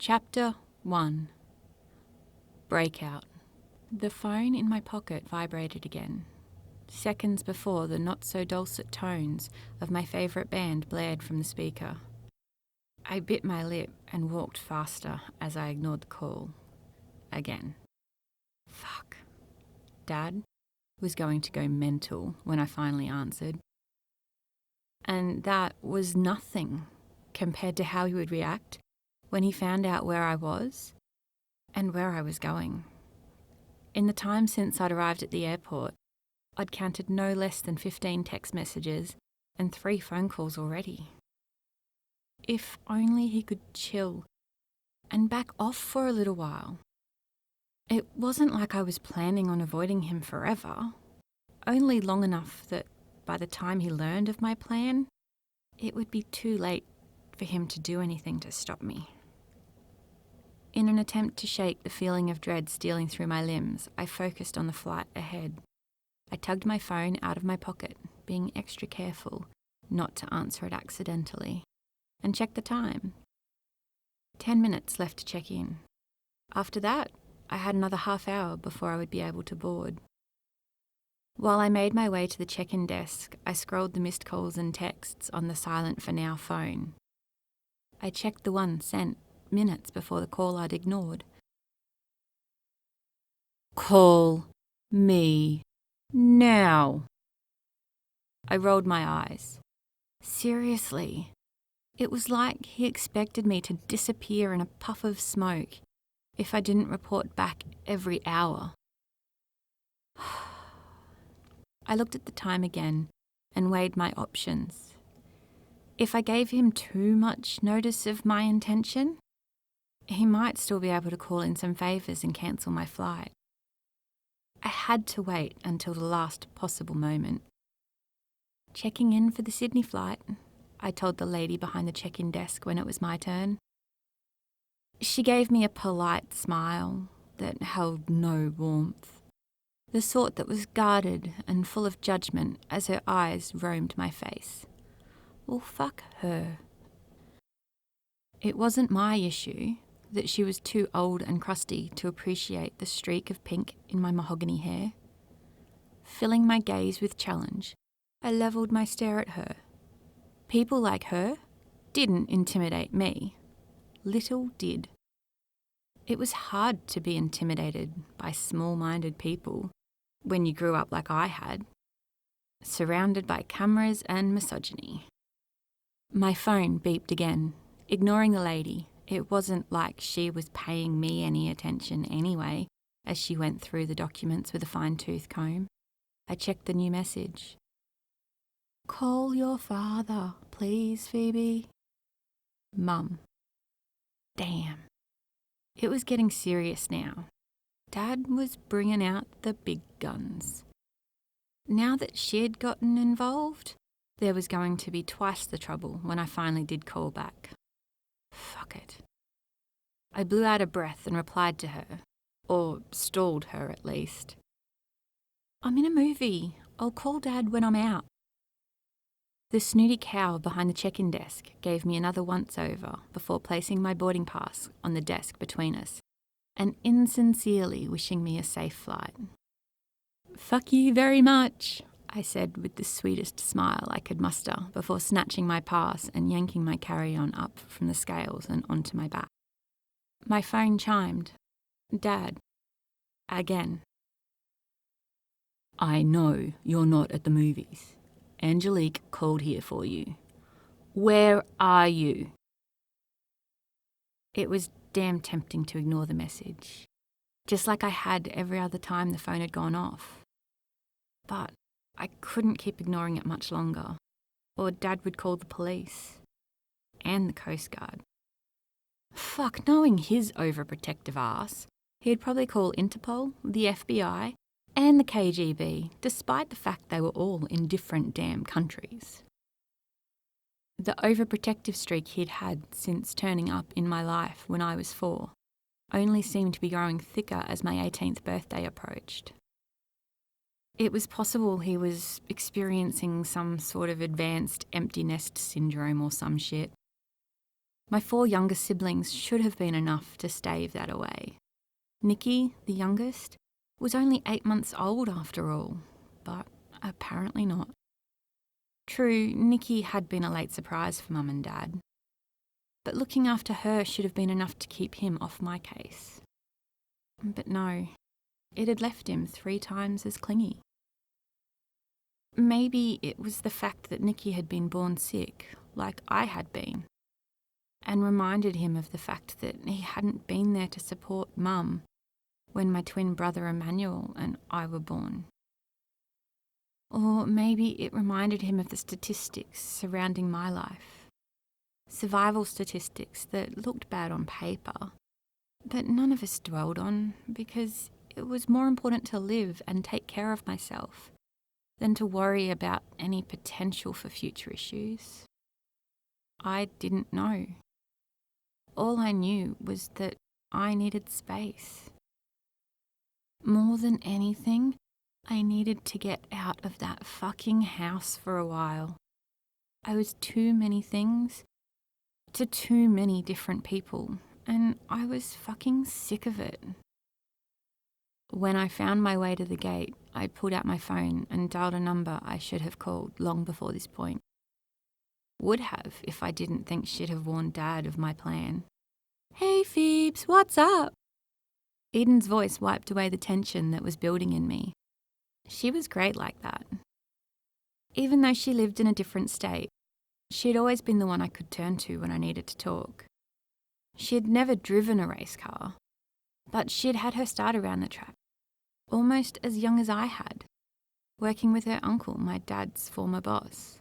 Chapter 1. Breakout. The phone in my pocket vibrated again. Seconds before, the not-so-dulcet tones of my favourite band blared from the speaker. I bit my lip and walked faster as I ignored the call. Again. Fuck. Dad was going to go mental when I finally answered. And that was nothing compared to how he would react when he found out where I was and where I was going. In the time since I'd arrived at the airport, I'd counted no less than 15 text messages and 3 phone calls already. If only he could chill and back off for a little while. It wasn't like I was planning on avoiding him forever, only long enough that by the time he learned of my plan, it would be too late for him to do anything to stop me. In an attempt to shake the feeling of dread stealing through my limbs, I focused on the flight ahead. I tugged my phone out of my pocket, being extra careful not to answer it accidentally, and checked the time. 10 minutes left to check in. After that, I had another half hour before I would be able to board. While I made my way to the check-in desk, I scrolled the missed calls and texts on the silent for now phone. I checked the one sent minutes before the call I'd ignored. Call me now. I rolled my eyes. Seriously, it was like he expected me to disappear in a puff of smoke if I didn't report back every hour. I looked at the time again and weighed my options. If I gave him too much notice of my intention, he might still be able to call in some favours and cancel my flight. I had to wait until the last possible moment. Checking in for the Sydney flight, I told the lady behind the check-in desk when it was my turn. She gave me a polite smile that held no warmth, the sort that was guarded and full of judgment as her eyes roamed my face. Well, fuck her. It wasn't my issue that she was too old and crusty to appreciate the streak of pink in my mahogany hair. Filling my gaze with challenge, I levelled my stare at her. People like her didn't intimidate me. Little did. It was hard to be intimidated by small-minded people when you grew up like I had, surrounded by cameras and misogyny. My phone beeped again. Ignoring the lady, it wasn't like she was paying me any attention anyway as she went through the documents with a fine-tooth comb. I checked the new message. Call your father, please, Phoebe. Mum. Damn. It was getting serious now. Dad was bringing out the big guns. Now that she'd gotten involved, there was going to be twice the trouble when I finally did call back. Fuck it. I blew out a breath and replied to her, or stalled her at least. I'm in a movie. I'll call Dad when I'm out. The snooty cow behind the check-in desk gave me another once-over before placing my boarding pass on the desk between us and insincerely wishing me a safe flight. Fuck you very much, I said with the sweetest smile I could muster before snatching my pass and yanking my carry-on up from the scales and onto my back. My phone chimed. Dad. Again. I know you're not at the movies. Angelique called here for you. Where are you? It was damn tempting to ignore the message, just like I had every other time the phone had gone off. But I couldn't keep ignoring it much longer, or Dad would call the police and the Coast Guard. Fuck, knowing his overprotective ass, he'd probably call Interpol, the FBI, and the KGB, despite the fact they were all in different damn countries. The overprotective streak he'd had since turning up in my life when I was 4 only seemed to be growing thicker as my 18th birthday approached. It was possible he was experiencing some sort of advanced empty nest syndrome or some shit. My 4 younger siblings should have been enough to stave that away. Nikki, the youngest, was only 8 months old after all, but apparently not. True, Nikki had been a late surprise for Mum and Dad, but looking after her should have been enough to keep him off my case. But no, it had left him 3 times as clingy. Maybe it was the fact that Nikki had been born sick, like I had been, and reminded him of the fact that he hadn't been there to support Mum when my twin brother Emmanuel and I were born. Or maybe it reminded him of the statistics surrounding my life. Survival statistics that looked bad on paper, but none of us dwelled on because it was more important to live and take care of myself than to worry about any potential for future issues. I didn't know. All I knew was that I needed space. More than anything, I needed to get out of that fucking house for a while. I was too many things to too many different people, and I was fucking sick of it. When I found my way to the gate, I pulled out my phone and dialed a number I should have called long before this point. Would have if I didn't think she'd have warned Dad of my plan. "Hey Phoebes, what's up?" Eden's voice wiped away the tension that was building in me. She was great like that. Even though she lived in a different state, she'd always been the one I could turn to when I needed to talk. She had never driven a race car, but she'd had her start around the track, almost as young as I had, working with her uncle, my dad's former boss.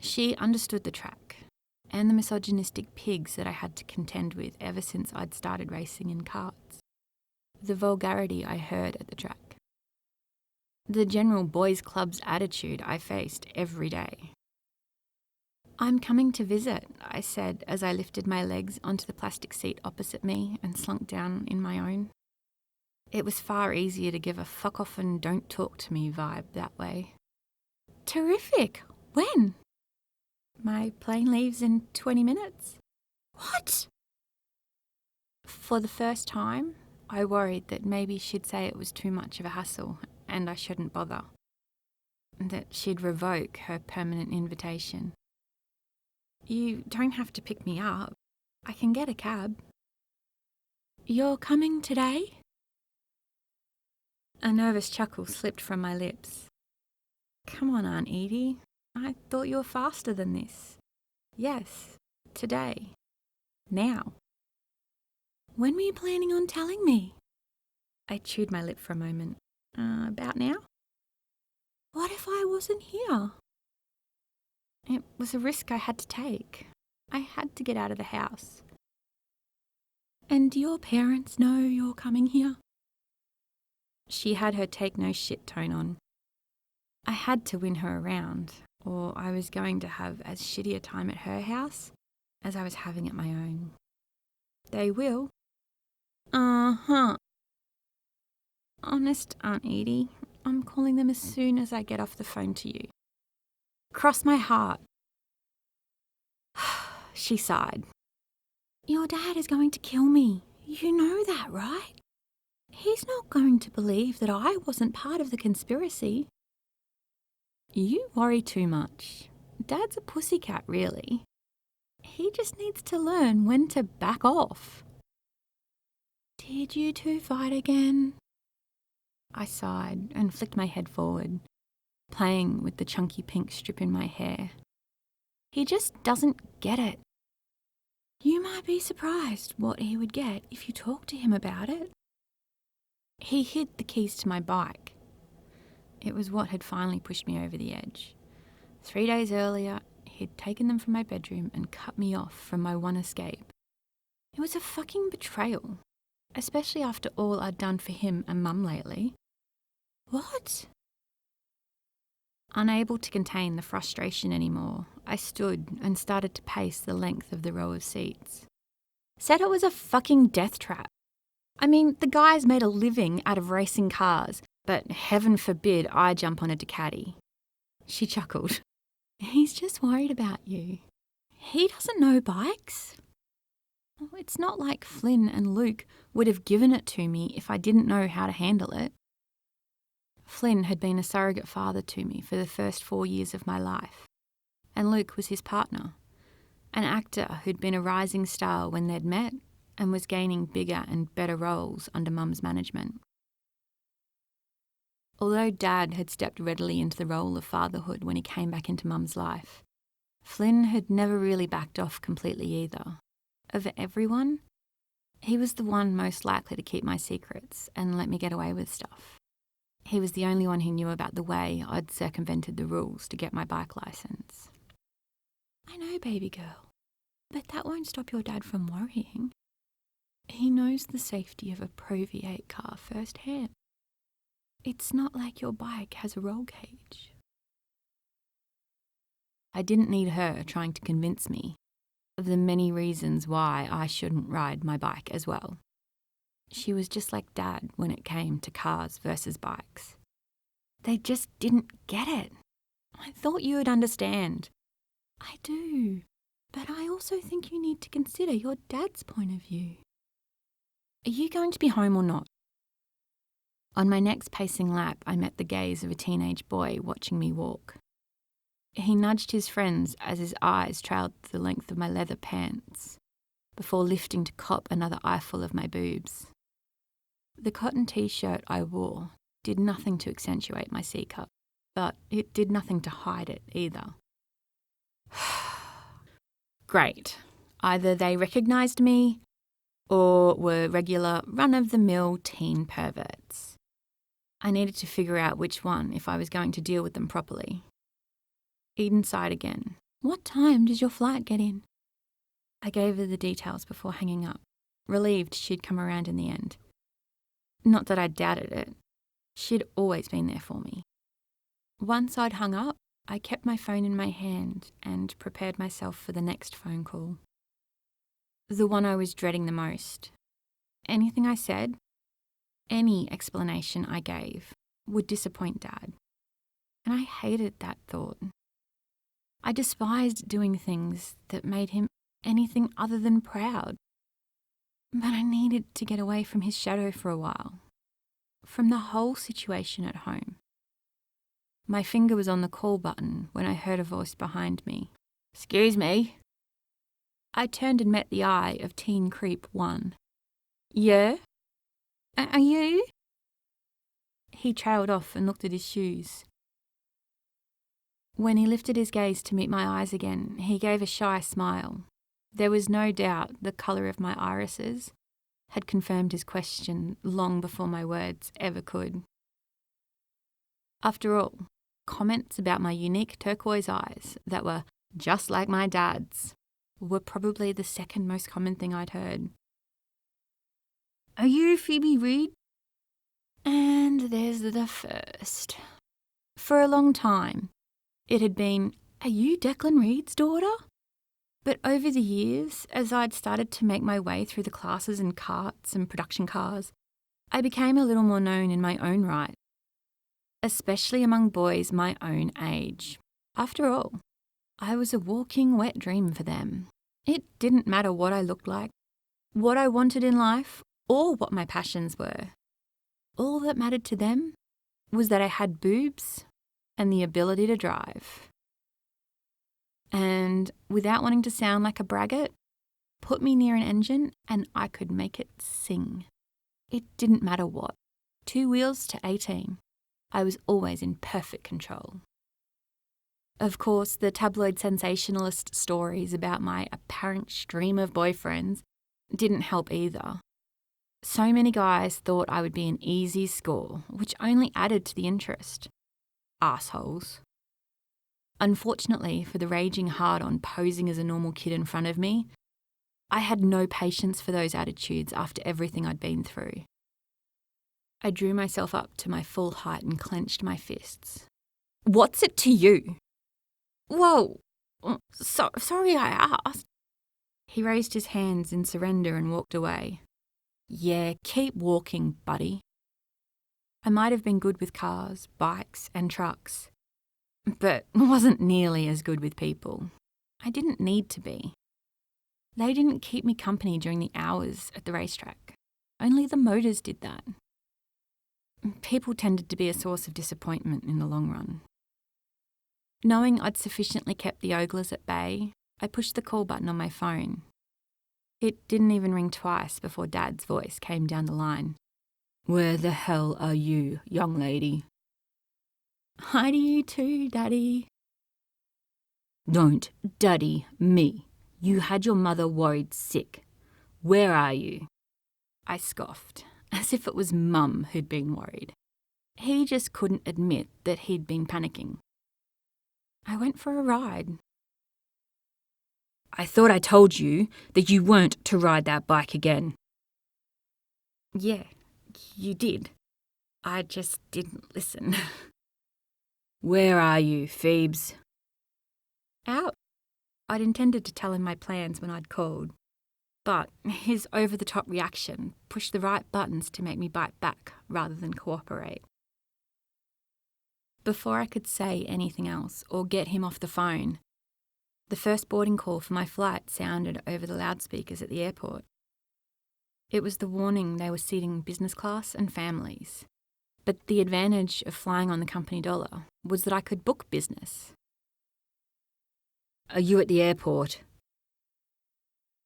She understood the track and the misogynistic pigs that I had to contend with ever since I'd started racing in karts. The vulgarity I heard at the track. The general boys' club's attitude I faced every day. "I'm coming to visit," I said as I lifted my legs onto the plastic seat opposite me and slunk down in my own. It was far easier to give a fuck off and don't talk to me vibe that way. "Terrific! When?" "My plane leaves in 20 minutes. "What?" For the first time, I worried that maybe she'd say it was too much of a hassle and I shouldn't bother. That she'd revoke her permanent invitation. "You don't have to pick me up. I can get a cab." "You're coming today?" A nervous chuckle slipped from my lips. "Come on, Aunt Edie. I thought you were faster than this. Yes, today. Now." "When were you planning on telling me?" I chewed my lip for a moment. About now?" "What if I wasn't here?" It was a risk I had to take. I had to get out of the house. "And do your parents know you're coming here?" She had her take no shit tone on. I had to win her around, or I was going to have as shitty a time at her house as I was having at my own. "They will?" "Uh-huh." "Honest, Aunt Edie, I'm calling them as soon as I get off the phone to you." "Cross my heart." She sighed. "Your dad is going to kill me. You know that, right? He's not going to believe that I wasn't part of the conspiracy." "You worry too much. Dad's a pussycat, really. He just needs to learn when to back off." "Did you two fight again?" I sighed and flicked my head forward, playing with the chunky pink strip in my hair. He just doesn't get it. You might be surprised what he would get if you talk to him about it. He hid the keys to my bike. It was what had finally pushed me over the edge. 3 days earlier, he'd taken them from my bedroom and cut me off from my one escape. It was a fucking betrayal, especially after all I'd done for him and Mum lately. "What?" Unable to contain the frustration anymore, I stood and started to pace the length of the row of seats. "Said it was a fucking death trap. I mean, the guy's made a living out of racing cars, but heaven forbid I jump on a Ducati." She chuckled. "He's just worried about you. He doesn't know bikes. It's not like Flynn and Luke would have given it to me if I didn't know how to handle it. Flynn had been a surrogate father to me for the first 4 years of my life, and Luke was his partner, an actor who'd been a rising star when they'd met and was gaining bigger and better roles under Mum's management. Although Dad had stepped readily into the role of fatherhood when he came back into Mum's life, Flynn had never really backed off completely either. Of everyone, he was the one most likely to keep my secrets and let me get away with stuff. He was the only one who knew about the way I'd circumvented the rules to get my bike licence. I know, baby girl, but that won't stop your dad from worrying. He knows the safety of a Pro V8 car firsthand. It's not like your bike has a roll cage. I didn't need her trying to convince me of the many reasons why I shouldn't ride my bike as well. She was just like Dad when it came to cars versus bikes. They just didn't get it. I thought you would understand. I do, but I also think you need to consider your dad's point of view. Are you going to be home or not? On my next pacing lap, I met the gaze of a teenage boy watching me walk. He nudged his friends as his eyes trailed the length of my leather pants, before lifting to cop another eyeful of my boobs. The cotton t-shirt I wore did nothing to accentuate my C-cup, but it did nothing to hide it either. Great. Either they recognised me or were regular run-of-the-mill teen perverts. I needed to figure out which one if I was going to deal with them properly. Eden sighed again. What time does your flight get in? I gave her the details before hanging up, relieved she'd come around in the end. Not that I doubted it. She'd always been there for me. Once I'd hung up, I kept my phone in my hand and prepared myself for the next phone call. The one I was dreading the most. Anything I said, any explanation I gave, would disappoint Dad. And I hated that thought. I despised doing things that made him anything other than proud. But I needed to get away from his shadow for a while. From the whole situation at home. My finger was on the call button when I heard a voice behind me. Excuse me. I turned and met the eye of teen creep 1. Yeah? Are you? He trailed off and looked at his shoes. When he lifted his gaze to meet my eyes again, he gave a shy smile. There was no doubt the colour of my irises had confirmed his question long before my words ever could. After all, comments about my unique turquoise eyes that were just like my dad's were probably the second most common thing I'd heard. Are you Phoebe Reede? And there's the first. For a long time, it had been, are you Declan Reed's daughter? But over the years, as I'd started to make my way through the classes and carts and production cars, I became a little more known in my own right, especially among boys my own age. After all, I was a walking wet dream for them. It didn't matter what I looked like, what I wanted in life, or what my passions were. All that mattered to them was that I had boobs and the ability to drive. And without wanting to sound like a braggart, put me near an engine and I could make it sing. It didn't matter what. 2 wheels to 18. I was always in perfect control. Of course, the tabloid sensationalist stories about my apparent stream of boyfriends didn't help either. So many guys thought I would be an easy score, which only added to the interest. Assholes. Unfortunately for the raging hard-on posing as a normal kid in front of me, I had no patience for those attitudes after everything I'd been through. I drew myself up to my full height and clenched my fists. What's it to you? Whoa, sorry I asked. He raised his hands in surrender and walked away. Yeah, keep walking, buddy. I might have been good with cars, bikes and trucks, but wasn't nearly as good with people. I didn't need to be. They didn't keep me company during the hours at the racetrack. Only the motors did that. People tended to be a source of disappointment in the long run. Knowing I'd sufficiently kept the oglers at bay, I pushed the call button on my phone. It didn't even ring twice before Dad's voice came down the line. "Where the hell are you, young lady?" "Hi to you too, Daddy." "Don't Daddy me. You had your mother worried sick. Where are you?" I scoffed, as if it was Mum who'd been worried. He just couldn't admit that he'd been panicking. "I went for a ride." "I thought I told you that you weren't to ride that bike again." "Yeah, you did. I just didn't listen." "Where are you, Phoebes?" "Out." I'd intended to tell him my plans when I'd called, but his over-the-top reaction pushed the right buttons to make me bite back rather than cooperate. Before I could say anything else or get him off the phone, the first boarding call for my flight sounded over the loudspeakers at the airport. It was the warning they were seating business class and families, but the advantage of flying on the company dollar was that I could book business. "Are you at the airport?"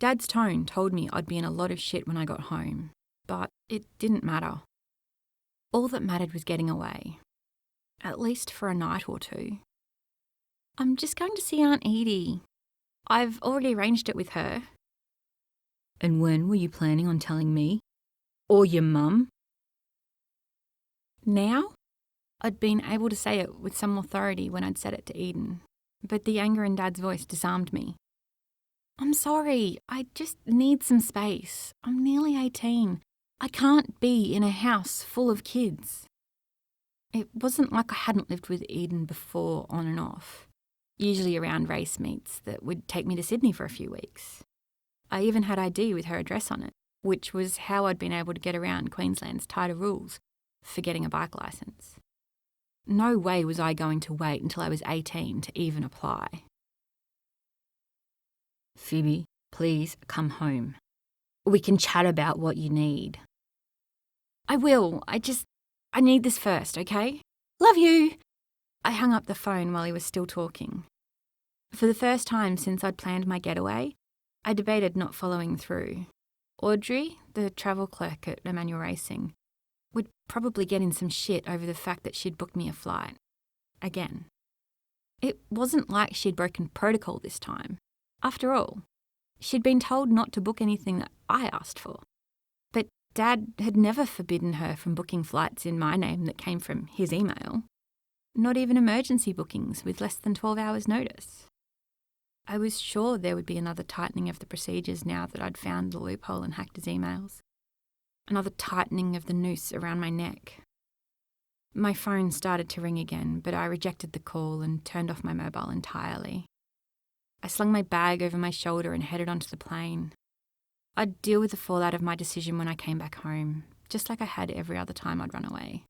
Dad's tone told me I'd be in a lot of shit when I got home, but it didn't matter. All that mattered was getting away, at least for a night or two. "I'm just going to see Aunt Edie. I've already arranged it with her." "And when were you planning on telling me? Or your mum?" Now? I'd been able to say it with some authority when I'd said it to Eden, but the anger in Dad's voice disarmed me. "I'm sorry, I just need some space. I'm nearly 18. I can't be in a house full of kids." It wasn't like I hadn't lived with Eden before on and off, usually around race meets that would take me to Sydney for a few weeks. I even had ID with her address on it, which was how I'd been able to get around Queensland's tighter rules for getting a bike licence. No way was I going to wait until I was 18 to even apply. "Phoebe, please come home. We can chat about what you need." "I will. I need this first, okay? Love you." I hung up the phone while he was still talking. For the first time since I'd planned my getaway, I debated not following through. Audrey, the travel clerk at Emmanuel Racing, would probably get in some shit over the fact that she'd booked me a flight. Again. It wasn't like she'd broken protocol this time. After all, she'd been told not to book anything that I asked for. But Dad had never forbidden her from booking flights in my name that came from his email. Not even emergency bookings with less than 12 hours notice. I was sure there would be another tightening of the procedures now that I'd found the loophole and hacked his emails. Another tightening of the noose around my neck. My phone started to ring again, but I rejected the call and turned off my mobile entirely. I slung my bag over my shoulder and headed onto the plane. I'd deal with the fallout of my decision when I came back home, just like I had every other time I'd run away.